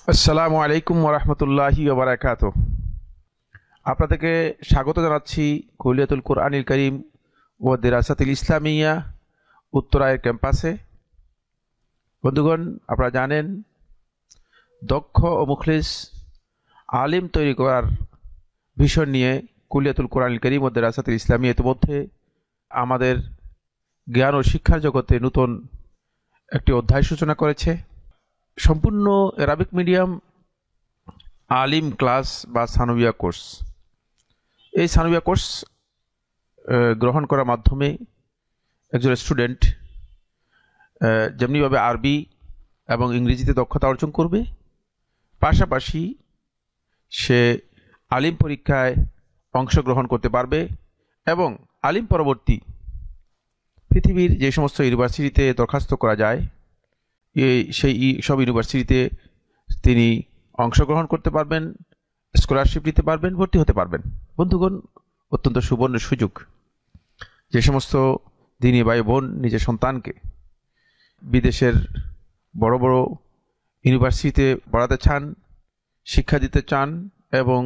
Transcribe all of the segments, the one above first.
আসসালামু আলাইকুম ওরহমতুল্লাহি ওবরাকাতুহ। আপনাদেরকে স্বাগত জানাচ্ছি কুলিয়াতুল কুরআনিল করিম ও দিরাসাতিল ইসলামিয়া উত্তরায়ের ক্যাম্পাসে। বন্ধুগণ, আপনারা জানেন দক্ষ ও মুখলিস আলিম তৈরি করার ভিশন নিয়ে কুলিয়াতুল কুরআনিল করিম ও দিরাসাতিল ইসলামিয়া ইতিমধ্যে আমাদের জ্ঞান ও শিক্ষার জগতে নতুন একটি অধ্যায় সূচনা করেছে। সম্পূর্ণ অ্যারাবিক মিডিয়াম আলিম ক্লাস বা সানবিয়া কোর্স। এই সানবিয়া কোর্স গ্রহণ করার মাধ্যমে একজন স্টুডেন্ট যেমনিভাবে আরবি এবং ইংরেজিতে দক্ষতা অর্জন করবে, পাশাপাশি সে আলিম পরীক্ষায় অংশগ্রহণ করতে পারবে এবং আলিম পরবর্তী পৃথিবীর যে সমস্ত ইউনিভার্সিটিতে দরখাস্ত করা যায় সেই সব ইউনিভার্সিটিতে তিনি অংশগ্রহণ করতে পারবেন, স্কলারশিপ নিতে পারবেন, ভর্তি হতে পারবেন। বন্ধুগণ, অত্যন্ত সুবর্ণ সুযোগ। যে সমস্ত দিনী ভাই বোন নিজের সন্তানকে বিদেশের বড় বড় ইউনিভার্সিটিতে পড়াতে চান, শিক্ষা দিতে চান এবং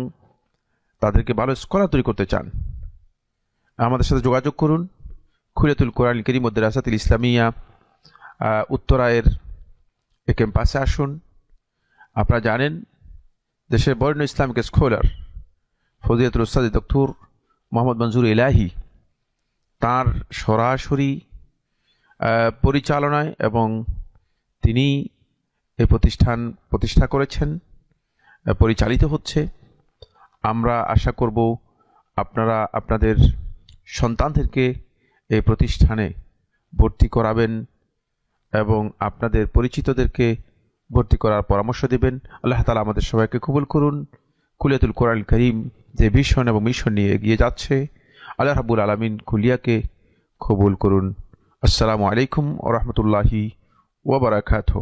তাদেরকে ভালো স্কলার তৈরি করতে চান, আমাদের সাথে যোগাযোগ করুন। কুলিয়াতুল কুরআনিল করিম ও দিরাসাতিল ইসলামিয়া উত্তরায়ের এই ক্যাম্পাসে আসুন। আপনারা জানেন দেশের বরেণ্য ইসলামিক স্কলার ফজিলাতুল উস্তাদ ডক্টর মোহাম্মদ মনজুর ইলাহি তার সরাসরি পরিচালনায় এবং তিনি এই প্রতিষ্ঠান প্রতিষ্ঠা করেছেন, পরিচালিত হচ্ছে। আমরা আশা করব আপনারা আপনাদের সন্তানদেরকে এই প্রতিষ্ঠানে ভর্তি করাবেন এবং আপনাদের পরিচিতদেরকে ভর্তি করার পরামর্শ দেবেন। আল্লাহ তাআলা আমাদের সবাইকে কবুল করুন। কুলিয়াতুল কুরআনিল করিম যে ভিশন এবং মিশন নিয়ে এগিয়ে যাচ্ছে, আল্লাহ রাব্বুল আলামিন কুলিয়াকে কবুল করুন। আসসালামু আলাইকুম ওয়া রাহমাতুল্লাহি ওয়া বারাকাতুহু।